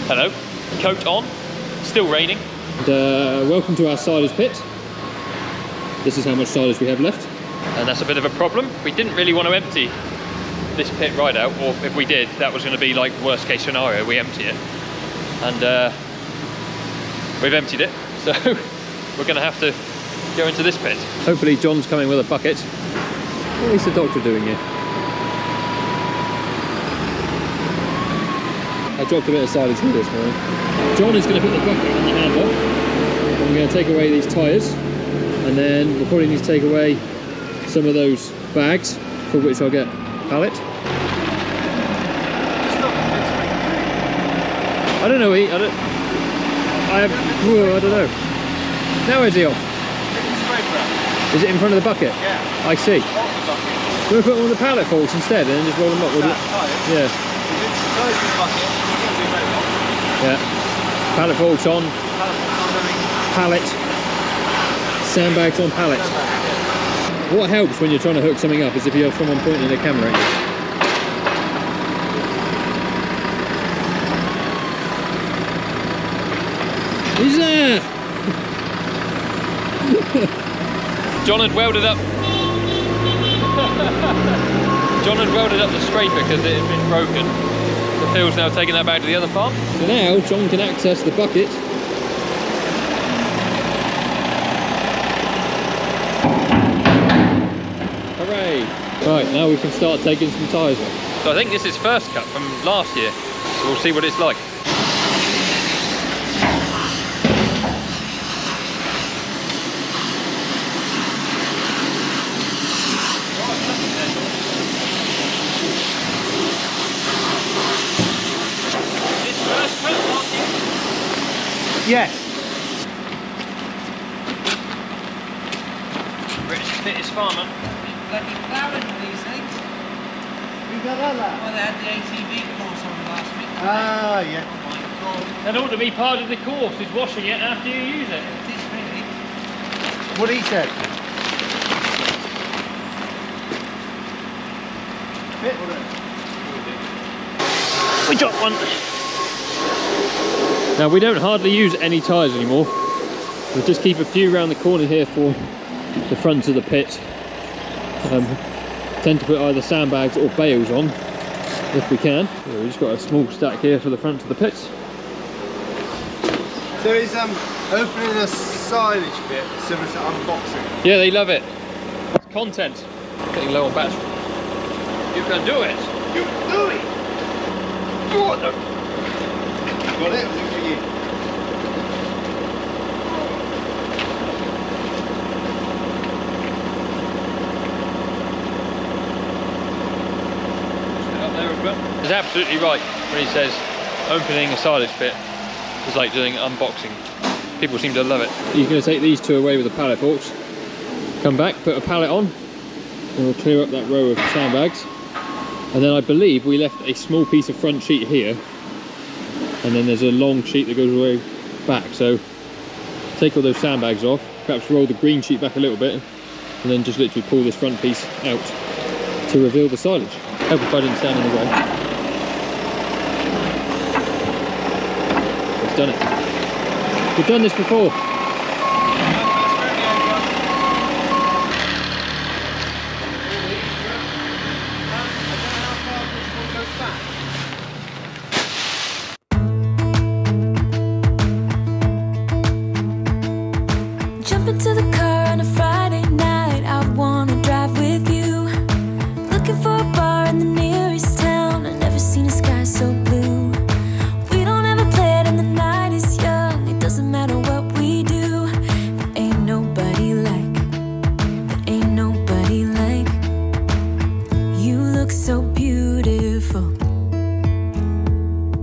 Hello, coat on, still raining. And, welcome to our silage pit. This is how much silage we have left. And that's a bit of a problem. We didn't really want to empty this pit right out, or if we did, that was going to be like worst case scenario, we empty it. And we've emptied it, so we're going to have to go into this pit. Hopefully John's coming with a bucket. What is the doctor doing here? I dropped a bit of silage here this morning. John is going to put the bucket on the handle. And we're going to take away these tyres. And then we'll probably need to take away some of those bags, for which I'll get a pallet. I don't know, I don't know. Now where's he off? Is it in front of the bucket? Yeah. I see. We'll put them on the pallet forks instead and then just roll them up with it. Yeah. Yeah. Pallet forks on. Pallet. Sandbags on pallet. What helps when you're trying to hook something up is if you have someone pointing a camera at you. He's there! John had welded up. John had welded up the scraper because it had been broken. So Phil's now taking that back to the other farm. So now John can access the bucket. Hooray! Right, now we can start taking some tyres off. So I think this is first cut from last year. So we'll see what it's like. Yes. British fittest farmer. Bloody ploughing these things. We got that. Well, they had the ATV course on last week. Ah, yeah. Oh my God. That ought to be part of the course, is washing it after you use it. It is really. What he said. We got one. Now we don't hardly use any tyres anymore. We just keep a few around the corner here for the front of the pit. Tend to put either sandbags or bales on if we can. So we've just got a small stack here for the front of the pit. So he's opening a silage bit similar to unboxing. Yeah, they love it. It's content. Getting low on battery. You can do it. You can do it. Got it. Was it for you? Up there as well. He's absolutely right when he says opening a silage pit is like doing unboxing. People seem to love it. You're going to take these two away with the pallet forks. Come back, put a pallet on, and we'll clear up that row of sandbags. And then I believe we left a small piece of front sheet here, and then there's a long sheet that goes away back. So take all those sandbags off, perhaps roll the green sheet back a little bit, and then just literally pull this front piece out to reveal the silage. Hope if I didn't stand in the way. We've done it. We've done this before. Jump into the car on a Friday night. I wanna drive with you. Looking for a bar in the nearest town. I've never seen a sky so blue. We don't ever play it and the night is young. It doesn't matter what we do. There ain't nobody like. There ain't nobody like. You look so beautiful.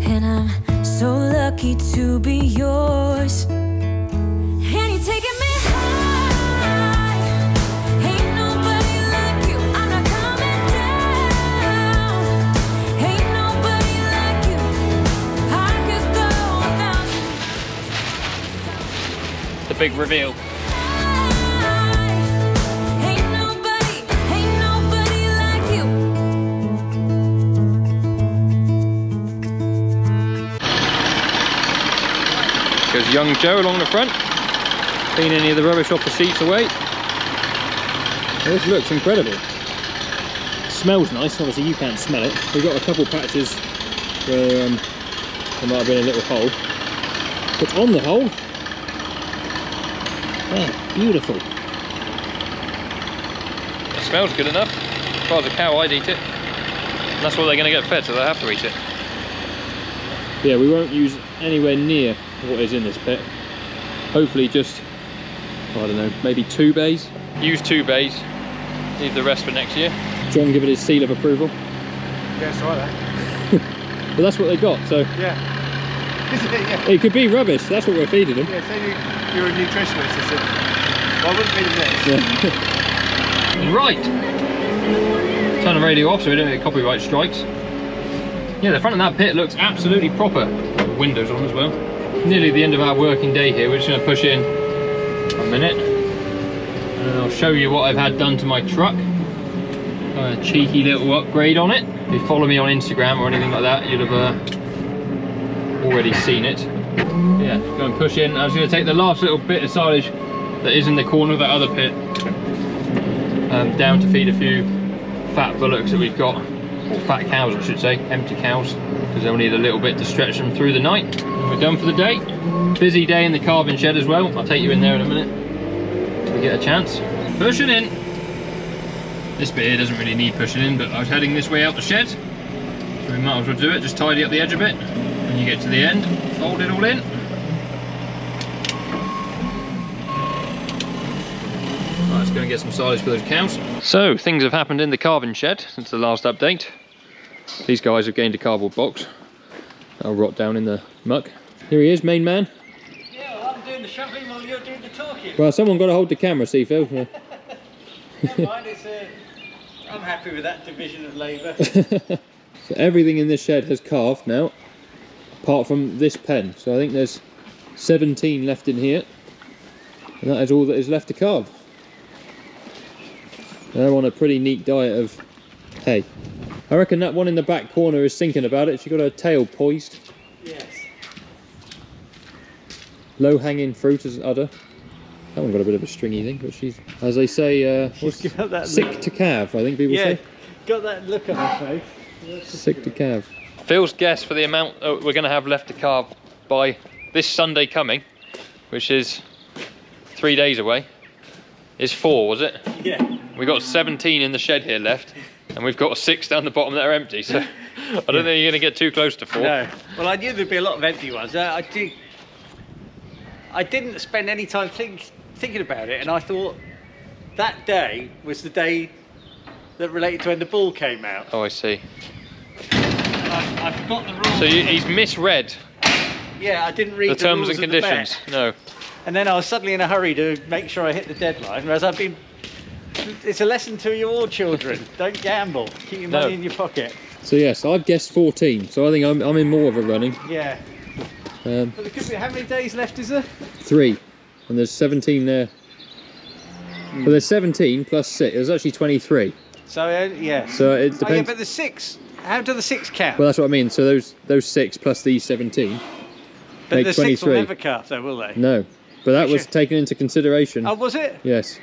And I'm so lucky to be yours. And you're taking me high. Ain't nobody like you. I'm not coming down. Ain't nobody like you. I could go without The big reveal. Ain't nobody like you. Goes young Joe along the front, clean any of the rubbish off the seats away. This looks incredible. It smells nice, obviously you can't smell it. We've got a couple patches where there might have been a little hole. But on the whole, yeah, beautiful. It smells good enough. If I was a cow, I'd eat it. And that's what they're going to get fed, so they have to eat it. Yeah, we won't use anywhere near what is in this pit. Hopefully just, I don't know, maybe 2 bays. Use 2 bays. Leave the rest for next year. John give it his seal of approval. Yeah, it's alright. But that's what they got, so Yeah. Yeah. it could be rubbish. That's what we're feeding them. Yeah, say you're a nutritionist. I said, well, I wouldn't feed them this. Yeah. Right. Turn the radio off so we don't get copyright strikes. Yeah, the front of that pit looks absolutely proper. Windows on as well. Nearly the end of our working day here. We're just going to push in a minute. And I'll show you what I've had done to my truck. A cheeky little upgrade on it. If you follow me on Instagram or anything like that, you'll have already seen it. Yeah, go and push in. I was going to take the last little bit of silage that is in the corner of that other pit down to feed a few fat bullocks that we've got, or fat cows I should say, empty cows, because they'll need a little bit to stretch them through the night. And we're done for the day. Busy day in the carving shed as well. I'll take you in there in a minute if we get a chance. Pushing in. This bit here doesn't really need pushing in, but I was heading this way out the shed, so we might as well do it. Just tidy up the edge a bit. When you get to the end, fold it all in. Right, let's go and get some silage for those cows. So, things have happened in the carving shed since the last update. These guys have gained a cardboard box. That'll rot down in the muck. Here he is, main man. Yeah, well, I'm doing the shopping while you're doing the talking. Well, someone got to hold the camera, see, Phil. Yeah. Never mind, I'm happy with that division of labour. So everything in this shed has calved now, apart from this pen. So I think there's 17 left in here, and that is all that is left to carve. They're on a pretty neat diet of hay. I reckon that one in the back corner is thinking about it. She's got her tail poised. Yes. Low hanging fruit as udder. That one got a bit of a stringy thing, but she's, as they say, got that sick look. to calve, I think people say. Got that look on her face. Sick to calve. Phil's guess for the amount we're going to have left to carve by this Sunday coming, which is 3 days away, is 4, was it? Yeah. We've got 17 in the shed here left, and we've got 6 down the bottom that are empty, so I don't think you're going to get too close to 4. No. Well, I knew there'd be a lot of empty ones. I didn't spend any time thinking about it, and I thought that day was the day that related to when the bull came out. Oh, I see. And I forgot the rules. So he's misread Yeah, I didn't read the the terms rules and of the conditions. bet. No. And then I was suddenly in a hurry to make sure I hit the deadline, whereas I've been... It's a lesson to you all, children. Don't gamble. Keep your money in your pocket. So yes, I've guessed 14, so I think I'm in more of a running. Yeah. But there could be, how many days left is there? 3, and there's 17 there. Well, there's 17 plus 6. There's actually 23. So yeah. So it depends. Oh, yeah, but the 6. How do the 6 count? Well, that's what I mean. So those 6 plus these 17 but make the 23. 6 will never calf, though, will they? No, but that was Sure. taken into consideration. Oh, was it? Yes,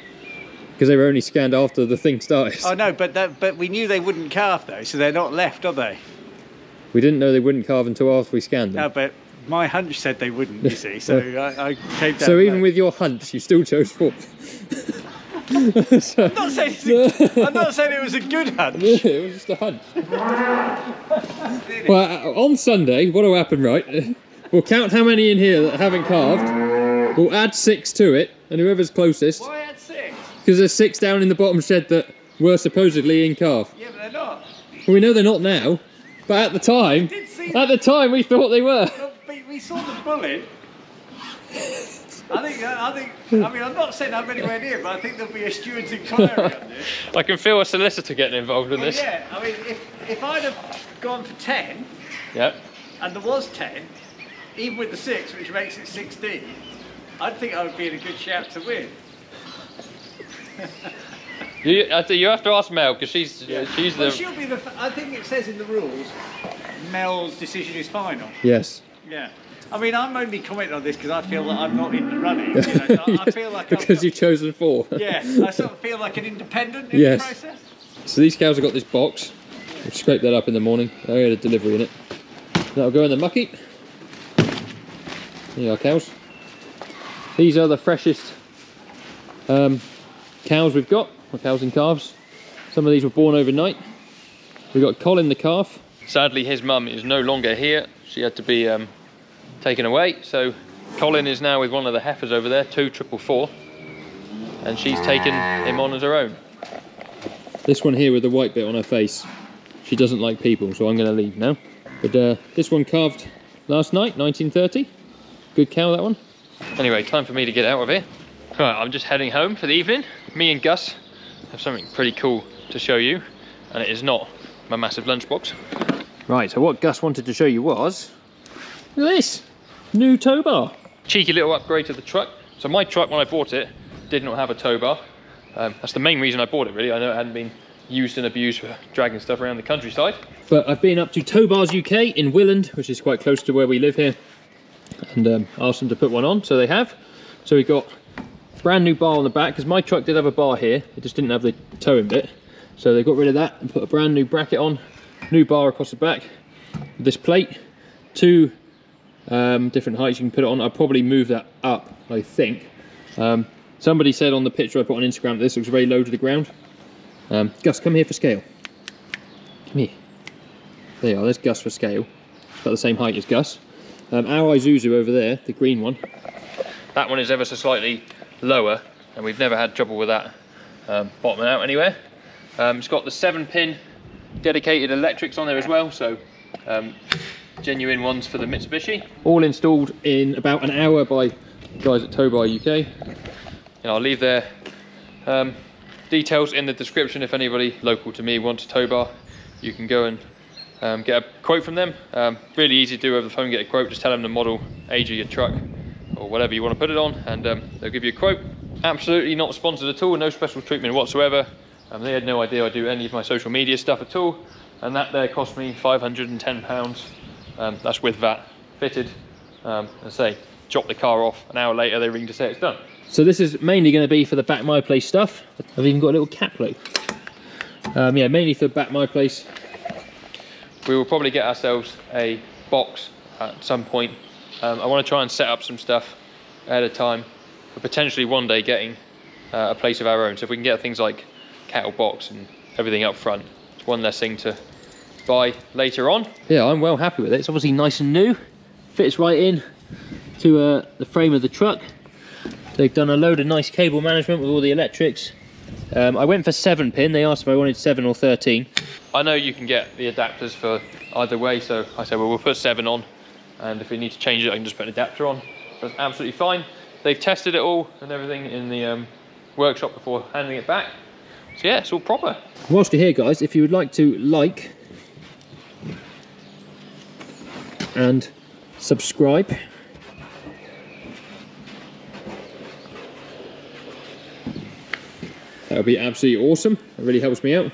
because they were only scanned after the thing started. Oh no, but we knew they wouldn't calf though, so they're not left, are they? We didn't know they wouldn't carve until after we scanned them. No, but my hunch said they wouldn't. You see, so I came down. So even with your hunch, you still chose 4. So, I'm not saying it was a good hunch. it was just a hunch. Well, on Sunday, what will happen, right? We'll count how many in here that haven't carved. We'll add 6 to it, and whoever's closest. Why at 6? Because there's 6 down in the bottom shed that were supposedly in calf. Yeah, but they're not. Well, we know they're not now, but at the time, we thought they were. We saw the bullet. I mean, I'm not saying I'm anywhere near, but I think there'll be a steward's inquiry on this. I can feel a solicitor getting involved in this. Yeah, I mean, if I'd have gone for 10, Yep. and there was 10, even with the 6, which makes it 16, I'd think I would be in a good shout to win. You have to ask Mel, because she's Well, the... she'll be I think it says in the rules, Mel's decision is final. Yes. Yeah. I mean, I'm only commenting on this because I feel that I'm not in the running. You know? So I feel like because you've chosen 4. Yeah, I sort of feel like an independent in the process. So these cows have got this box. We'll scrape that up in the morning. I had a delivery in it. That'll go in the mucky. There you are, cows. These are the freshest cows we've got, or cows and calves. Some of these were born overnight. We've got Colin the calf. Sadly, his mum is no longer here. She had to be taken away. So Colin is now with one of the heifers over there, 2444, and she's taken him on as her own. This one here with the white bit on her face, she doesn't like people, so I'm going to leave now. But this one calved last night, 1930. Good cow, that one. Anyway, time for me to get out of here. Right, I'm just heading home for the evening. Me and Gus have something pretty cool to show you, and it is not my massive lunchbox. Right, so what Gus wanted to show you was, look at this, new tow bar. Cheeky little upgrade to the truck. So my truck, when I bought it, did not have a tow bar. That's the main reason I bought it, really. I know it hadn't been used and abused for dragging stuff around the countryside. But I've been up to Tow Bars UK in Willand, which is quite close to where we live here, and asked them to put one on, so they have. So we got a brand new bar on the back, because my truck did have a bar here, it just didn't have the towing bit. So they got rid of that and put a brand new bracket on, new bar across the back, with this plate, 2 different heights you can put it on. I'll probably move that up, I think. Somebody said on the picture I put on Instagram that this looks very low to the ground. Gus, come here for scale. Come here. There you are, there's Gus for scale. It's about the same height as Gus. Our Isuzu over there, the green one. That one is ever so slightly lower, and we've never had trouble with that bottoming out anywhere. It's got the 7-pin dedicated electrics on there as well, so genuine ones for the Mitsubishi. All installed in about an hour by guys at Tow Bar UK. And I'll leave their details in the description. If anybody local to me wants a tow bar, you can go and get a quote from them. Really easy to do over the phone, get a quote. Just tell them the model, age of your truck, or whatever you want to put it on, and they'll give you a quote. Absolutely not sponsored at all, no special treatment whatsoever. They had no idea I do any of my social media stuff at all, and that there cost me £510. That's with VAT fitted. And say, drop the car off, an hour later they ring to say it's done. So this is mainly going to be for the back my place stuff. I've even got a little cap plate. Yeah, mainly for back my place. We will probably get ourselves a box at some point. I want to try and set up some stuff ahead of time, for potentially one day getting a place of our own. So if we can get things like cattle box and everything up front, it's one less thing to buy later on. Yeah, I'm well happy with it. It's obviously nice and new, fits right in to the frame of the truck. They've done a load of nice cable management with all the electrics. I went for 7-pin. They asked if I wanted 7 or 13. I know you can get the adapters for either way, so I said, well, we'll put 7 on, and if we need to change it, I can just put an adapter on. That's absolutely fine. They've tested it all and everything in the workshop before handing it back. So yeah, it's all proper. Whilst you're here, guys, if you would like to like and subscribe, that would be absolutely awesome. It really helps me out.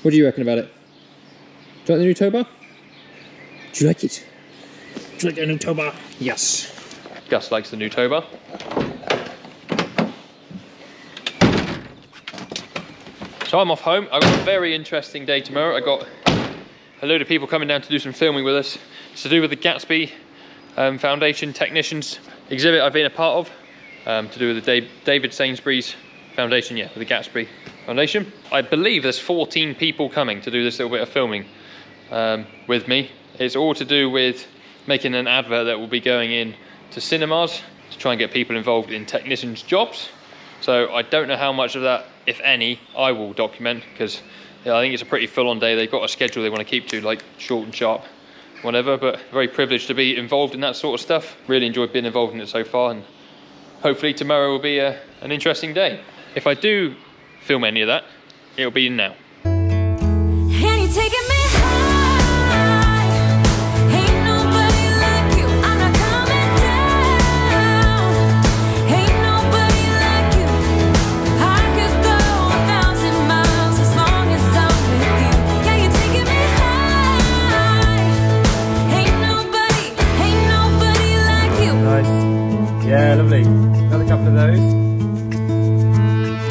What do you reckon about it? Do you like the new tow bar? Do you like it? Do you like the new tow bar? Yes. Gus likes the new tow bar. So I'm off home. I've got a very interesting day tomorrow. I got a load of people coming down to do some filming with us. It's to do with the Gatsby Foundation Technicians exhibit I've been a part of, to do with the David Sainsbury's Foundation, yeah, with the Gatsby Foundation. I believe there's 14 people coming to do this little bit of filming with me. It's all to do with making an advert that will be going in to cinemas to try and get people involved in technicians' jobs. So I don't know how much of that, if any, I will document, because I think it's a pretty full-on day. They've got a schedule they want to keep to, like short and sharp, whatever, but very privileged to be involved in that sort of stuff. Really enjoyed being involved in it so far, and hopefully tomorrow will be an interesting day. If I do film any of that, it'll be now. And you're taking me high. Ain't nobody like you. I'm not coming down. Ain't nobody like you. I could go 1,000 miles as long as I'm with you. Yeah, you're taking me high. Ain't nobody Yeah, lovely. Another couple of those.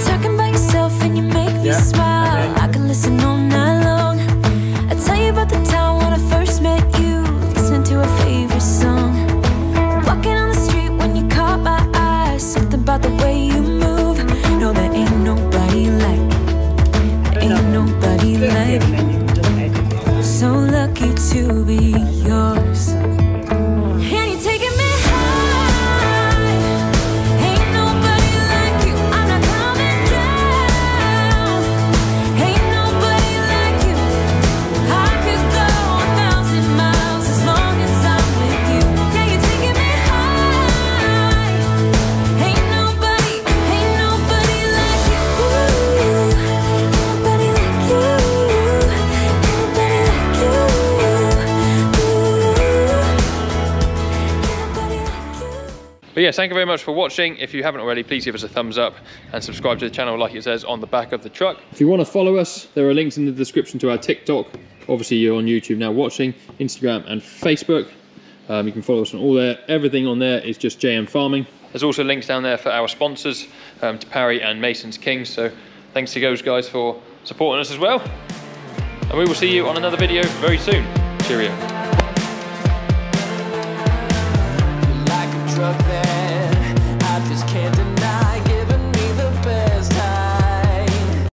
Talking about yourself and you make me smile. I can listen all night long. I tell you about the time when I first met you, listening to our favorite song. Walking on the street when you caught my eye, something about the way you move. No, there ain't nobody like, there ain't nobody like. So lucky to be yours. But yeah, thank you very much for watching. If you haven't already, please give us a thumbs up and subscribe to the channel like it says on the back of the truck. If you want to follow us, there are links in the description to our TikTok. Obviously you're on YouTube now watching, Instagram and Facebook. You can follow us on all there. Everything on there is just JM Farming. There's also links down there for our sponsors, to Parry and Mason's Kings. So thanks to those guys for supporting us as well. And we will see you on another video very soon. Cheerio. Like a drug